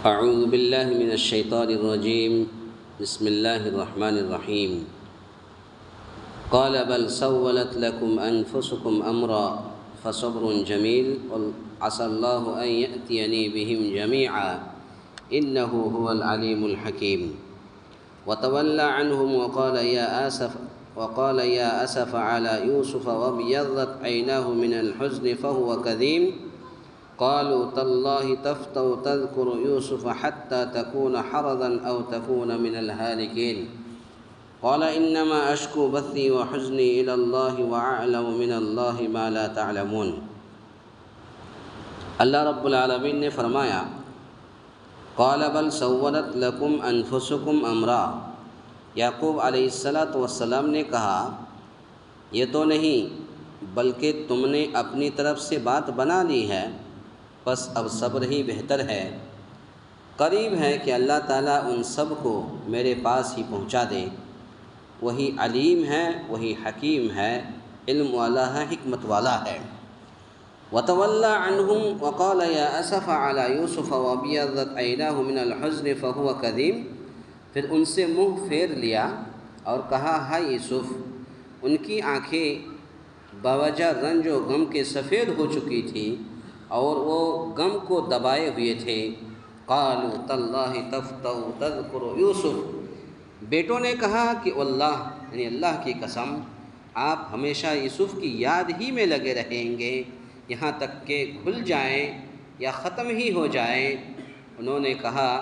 اعوذ باللہ من الشیطان الرجیم بسم اللہ الرحمن الرحیم قال بل سولت لكم انفسكم امرا فصبر جمیل عسى الله ان يأتيني بهم جميعا انه هو العليم الحكيم وتولى عنهم وقال يا اسف على يوسف وابيضت عيناه من الحزن فهو كظيم قالوا تالله تفتأ تذكر يوسف حتى تكون حرضا أو تكون من الهالكين قال إنما أشكو بثي وحزني إلى الله وأعلم من الله ما لا تعلمون۔ اللہ رب العالمین نے فرمایا قال بل سولت لكم انفسكم امرا، یعقوب علیہ السلام نے کہا یہ تو نہیں بلکہ تم نے اپنی طرف سے بات بنا لی ہے، بس اب صبر ہی بہتر ہے۔ قریب ہے کہ اللہ تعالیٰ ان سب کو میرے پاس ہی پہنچا دے، وہی علیم ہے، وہی حکیم ہے، علم والا ہے، حکمت والا ہے۔ وَتَوَلَّى عَنْهُمْ وَقَالَ يَا أَسَفَ عَلَى يُوسُفَ وَابْيَضَّتْ عَيْنَاهُ مِنَ الْحُزْنِ فَهُوَ كَظِيمٌ، پھر ان سے منہ پھیر لیا اور کہا ہائے یوسف، ان کی آنکھیں بوجہ رنج و غم کے سفید ہو چکی تھی اور وہ غم کو دبائے ہوئے تھے۔ قالوا تاللہ تفتأ تذکر یوسف، بیٹوں نے کہا کہ اللہ یعنی اللہ کی قسم آپ ہمیشہ یوسف کی یاد ہی میں لگے رہیں گے یہاں تک کہ گھل جائیں یا ختم ہی ہو جائیں۔ انہوں نے کہا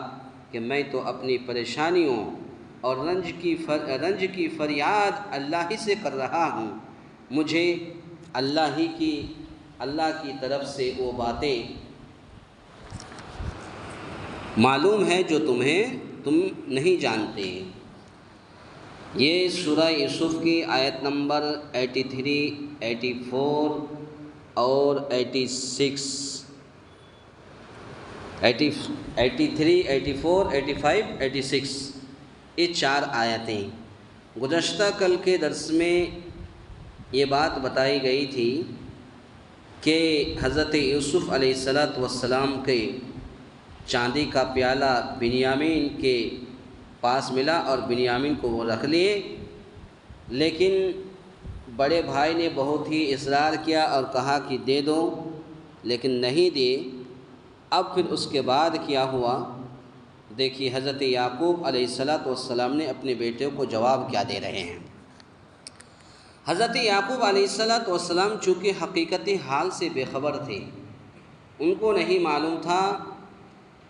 کہ میں تو اپنی پریشانیوں اور رنج کی فریاد اللہ ہی سے کر رہا ہوں، مجھے اللہ کی طرف سے وہ باتیں معلوم ہے جو تم نہیں جانتے۔ یہ سورہ یوسف کی آیت نمبر 83، 84 اور 86، 83، 84، 85، 86 یہ چار آیتیں۔ گزشتہ کل کے درس میں یہ بات بتائی گئی تھی کہ حضرت یوسف علیہ السلام کے چاندی کا پیالہ بنیامین کے پاس ملا اور بنیامین کو وہ رکھ لیے، لیکن بڑے بھائی نے بہت ہی اصرار کیا اور کہا کہ دے دو، لیکن نہیں دیے۔ اب پھر اس کے بعد کیا ہوا، دیکھیے حضرت یعقوب علیہ السلام نے اپنے بیٹے کو جواب کیا دے رہے ہیں۔ حضرت یعقوب علیہ السلام چونکہ حقیقت حال سے بے خبر تھے، ان کو نہیں معلوم تھا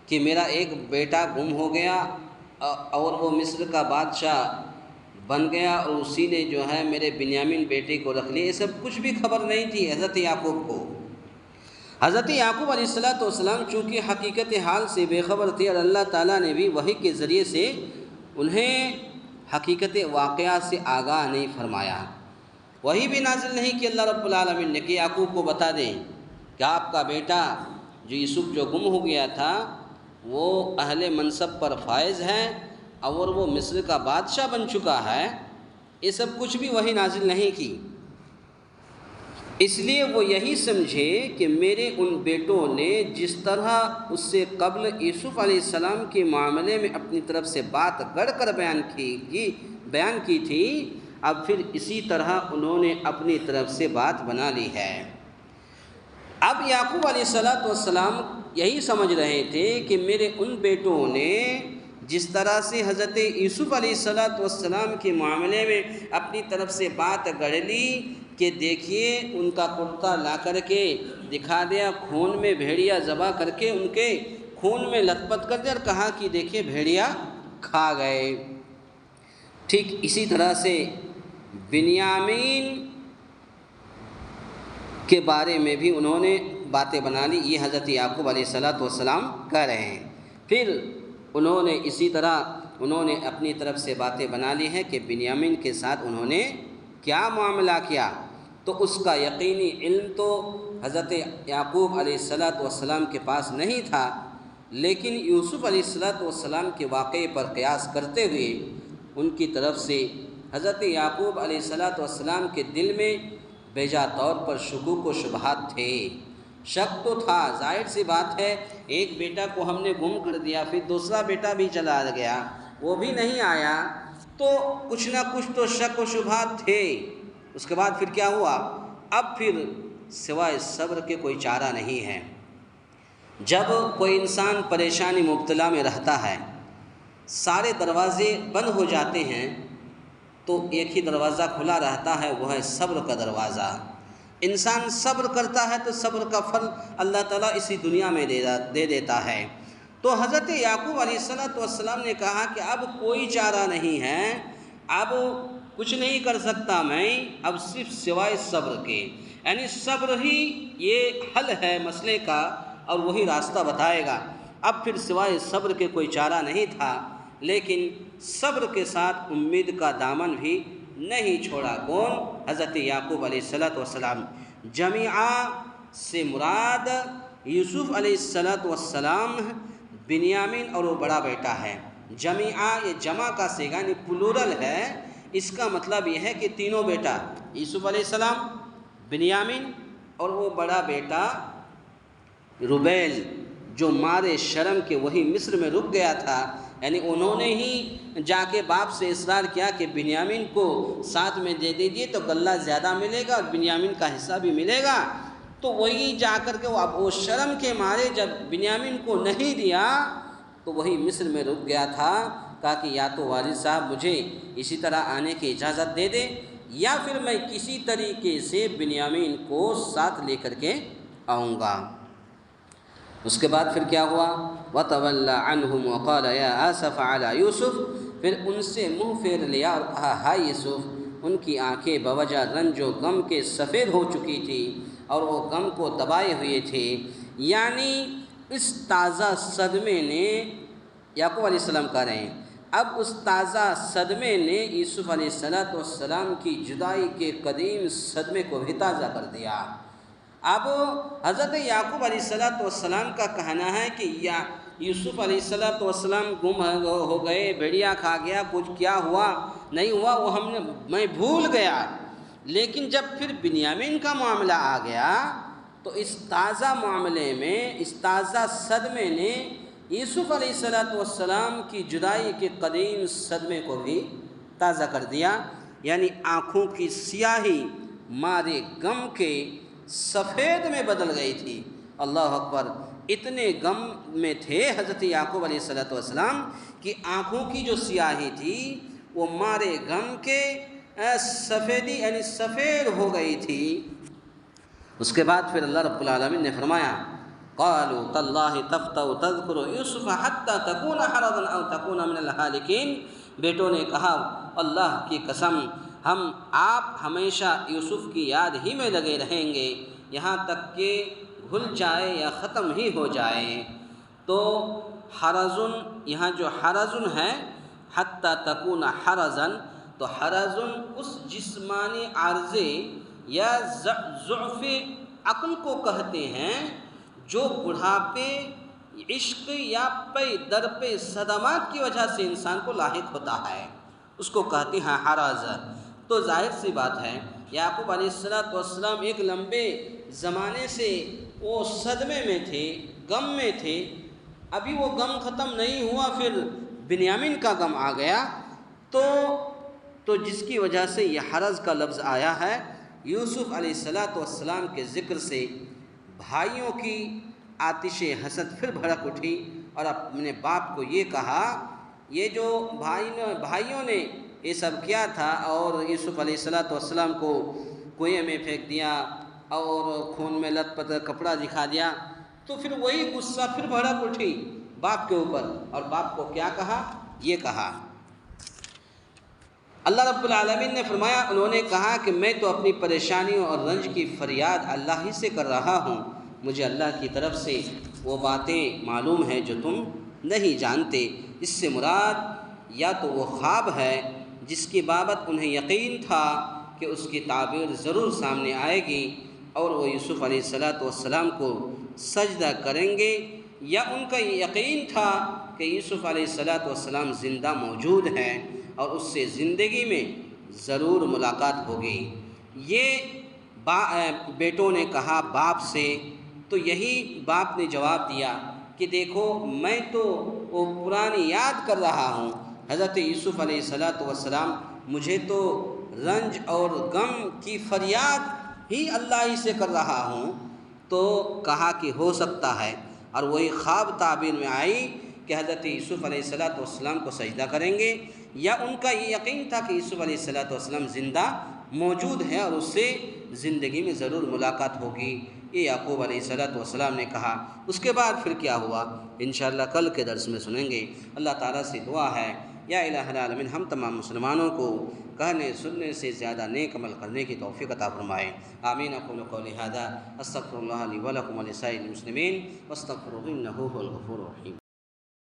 کہ میرا ایک بیٹا گم ہو گیا اور وہ مصر کا بادشاہ بن گیا اور اسی نے جو ہے میرے بنیامین بیٹے کو رکھ لیا، یہ سب کچھ بھی خبر نہیں تھی حضرت یعقوب کو۔ حضرت یعقوب علیہ السلام چونکہ حقیقت حال سے بے خبر تھے اور اللہ تعالیٰ نے بھی وحی کے ذریعے سے انہیں حقیقت واقعہ سے آگاہ نہیں فرمایا، وہی بھی نازل نہیں کہ اللہ رب العالمین نے کہ یعقوب کو بتا دیں کہ آپ کا بیٹا جو یوسف جو گم ہو گیا تھا وہ اہل منصب پر فائز ہے اور وہ مصر کا بادشاہ بن چکا ہے، یہ سب کچھ بھی وہی نازل نہیں کی۔ اس لیے وہ یہی سمجھے کہ میرے ان بیٹوں نے جس طرح اس سے قبل یوسف علیہ السلام کے معاملے میں اپنی طرف سے بات گڑھ کر بیان کی تھی، اب پھر اسی طرح انہوں نے اپنی طرف سے بات بنا لی ہے۔ اب یعقوب علیہ السلام یہی سمجھ رہے تھے کہ میرے ان بیٹوں نے جس طرح سے حضرت یوسف علیہ السلام کے معاملے میں اپنی طرف سے بات گڑھ لی کہ دیکھیے ان کا کرتا لا کر کے دکھا دیا، خون میں بھیڑیا ذبح کر کے ان کے خون میں لت پت کر دیا اور کہا کہ دیکھیے بھیڑیا کھا گئے۔ ٹھیک اسی طرح سے بنیامین کے بارے میں بھی انہوں نے باتیں بنا لی، یہ حضرت یعقوب علیہ السلام کہہ رہے ہیں۔ پھر انہوں نے اسی طرح اپنی طرف سے باتیں بنا لی ہیں کہ بنیامین کے ساتھ انہوں نے کیا معاملہ کیا، تو اس کا یقینی علم تو حضرت یعقوب علیہ السلام کے پاس نہیں تھا، لیکن یوسف علیہ السلام کے واقعے پر قیاس کرتے ہوئے ان کی طرف سے حضرت یعقوب علیہ السلام کے دل میں بیجا طور پر شکوک و شبہات تھے، شک تو تھا، ظاہر سی بات ہے، ایک بیٹا کو ہم نے گم کر دیا، پھر دوسرا بیٹا بھی چلا گیا، وہ بھی نہیں آیا، تو کچھ نہ کچھ تو شک و شبہات تھے۔ اس کے بعد پھر کیا ہوا؟ اب پھر سوائے صبر کے کوئی چارہ نہیں ہے۔ جب کوئی انسان پریشانی مبتلا میں رہتا ہے، سارے دروازے بند ہو جاتے ہیں، تو ایک ہی دروازہ کھلا رہتا ہے، وہ ہے صبر کا دروازہ۔ انسان صبر کرتا ہے تو صبر کا پھل اللہ تعالیٰ اسی دنیا میں دے دیتا ہے۔ تو حضرت یعقوب علیہ السلام نے کہا کہ اب کوئی چارہ نہیں ہے، اب کچھ نہیں کر سکتا میں، اب صرف سوائے صبر کے، یعنی صبر ہی یہ حل ہے مسئلے کا، اور وہی راستہ بتائے گا۔ اب پھر سوائے صبر کے کوئی چارہ نہیں تھا، لیکن صبر کے ساتھ امید کا دامن بھی نہیں چھوڑا۔ کون؟ حضرت یعقوب علیہ السلام۔ جمیعہ سے مراد یوسف علیہ السلام، بنیامین اور وہ بڑا بیٹا ہے۔ جمیعہ یہ جمع کا صیغہ یعنی پلورل ہے، اس کا مطلب یہ ہے کہ تینوں بیٹا، یوسف علیہ السلام، بنیامین اور وہ بڑا بیٹا روبیل، جو مارے شرم کے وہی مصر میں رک گیا تھا، یعنی انہوں نے ہی جا کے باپ سے اصرار کیا کہ بنیامین کو ساتھ میں دے دیجیے تو غلہ زیادہ ملے گا اور بنیامین کا حصہ بھی ملے گا، تو وہی جا کر کے وہ شرم کے مارے جب بنیامین کو نہیں دیا تو وہی مصر میں رک گیا تھا۔ کہا کہ یا تو والد صاحب مجھے اسی طرح آنے کی اجازت دے دے، یا پھر میں کسی طریقے سے بنیامین کو ساتھ لے کر کے آؤں گا۔ اس کے بعد پھر کیا ہوا؟ وَتَوَلَّى عَنْهُمْ وَقَالَ يَا آسَفَ عَلَى يُوسُف، پھر ان سے منہ پھیر لیا اور کہا ہائے یوسف۔ ان کی آنکھیں بوجہ رنج و غم کے سفید ہو چکی تھی اور وہ غم کو دبائے ہوئے تھے، یعنی اس تازہ صدمے نے، یعقوب علیہ السلام کہہ رہے ہیں، اب اس تازہ صدمے نے یوسف علیہ السلام کی جدائی کے قدیم صدمے کو بھی تازہ کر دیا۔ اب حضرت یعقوب علیہ السلام کا کہنا ہے کہ یوسف علیہ السلام گم ہو گئے، بھیڑیا کھا گیا، کچھ کیا ہوا نہیں ہوا وہ میں بھول گیا، لیکن جب پھر بنیامین کا معاملہ آ گیا تو اس تازہ معاملے میں، اس تازہ صدمے نے یوسف علیہ السلام کی جدائی کے قدیم صدمے کو بھی تازہ کر دیا، یعنی آنکھوں کی سیاہی مارے غم کے سفید میں بدل گئی تھی۔ اللہ اکبر! اتنے غم میں تھے حضرت یعقوب علیہ السلام کہ آنکھوں کی جو سیاہی تھی وہ مارے غم کے سفیدی یعنی سفید ہو گئی تھی۔ اس کے بعد پھر اللہ رب العالمین نے فرمایا قالوا تاللہ تفتأ تذکر یوسف حتی تکون حرضا او تکون من الہالکین، بیٹوں نے کہا اللہ کی قسم آپ ہمیشہ یوسف کی یاد ہی میں لگے رہیں گے یہاں تک کہ بھول جائے یا ختم ہی ہو جائے۔ تو حرزن، یہاں جو حرزن ہے حتی تکون حرزن، تو حرزن اس جسمانی عارضے یا ضعف عقل کو کہتے ہیں جو بڑھاپے، عشق یا پے در پہ صدمات کی وجہ سے انسان کو لاحق ہوتا ہے، اس کو کہتے ہیں حرز۔ تو ظاہر سی بات ہے یعقوب علیہ السلام ایک لمبے زمانے سے وہ صدمے میں تھے، غم میں تھے، ابھی وہ غم ختم نہیں ہوا، پھر بنیامین کا غم آ گیا، تو جس کی وجہ سے یہ حرز کا لفظ آیا ہے۔ یوسف علیہ السلام کے ذکر سے بھائیوں کی آتش حسد پھر بھڑک اٹھی اور اپنے باپ کو یہ کہا، یہ جو بھائیوں نے یہ سب کیا تھا اور یوسف علیہ السلام کو کنویں میں پھینک دیا اور خون میں لت پت کپڑا دکھا دیا، تو پھر وہی غصہ پھر بھڑک اٹھی باپ کے اوپر، اور باپ کو کیا کہا؟ یہ کہا، اللہ رب العالمین نے فرمایا، انہوں نے کہا کہ میں تو اپنی پریشانیوں اور رنج کی فریاد اللہ ہی سے کر رہا ہوں، مجھے اللہ کی طرف سے وہ باتیں معلوم ہیں جو تم نہیں جانتے۔ اس سے مراد یا تو وہ خواب ہے جس کی بابت انہیں یقین تھا کہ اس کی تعبیر ضرور سامنے آئے گی اور وہ یوسف علیہ السلام کو سجدہ کریں گے، یا ان کا یہ یقین تھا کہ یوسف علیہ السلام زندہ موجود ہیں اور اس سے زندگی میں ضرور ملاقات ہوگی۔ یہ بیٹوں نے کہا باپ سے تو یہی باپ نے جواب دیا کہ دیکھو میں تو وہ پرانی یاد کر رہا ہوں، حضرت یوسف علیہ السلام مجھے تو رنج اور غم کی فریاد ہی اللہ ہی سے کر رہا ہوں۔ تو کہا کہ ہو سکتا ہے، اور وہی خواب تعبیر میں آئی کہ حضرت یوسف علیہ السلام کو سجدہ کریں گے، یا ان کا یہ یقین تھا کہ یوسف علیہ السلام زندہ موجود ہے اور اس سے زندگی میں ضرور ملاقات ہوگی، یہ یعقوب علیہ السلام نے کہا۔ اس کے بعد پھر کیا ہوا انشاءاللہ کل کے درس میں سنیں گے۔ اللہ تعالیٰ سے دعا ہے یا الہ العالمین ہم تمام مسلمانوں کو کہنے سننے سے زیادہ نیک عمل کرنے کی توفیق عطا فرمائے۔ آمین۔ اقول قولی ھذا استغفر اللہ لی ولکم ولسائر المسلمین واستغفروہ انہ ھو الغفور الرحیم۔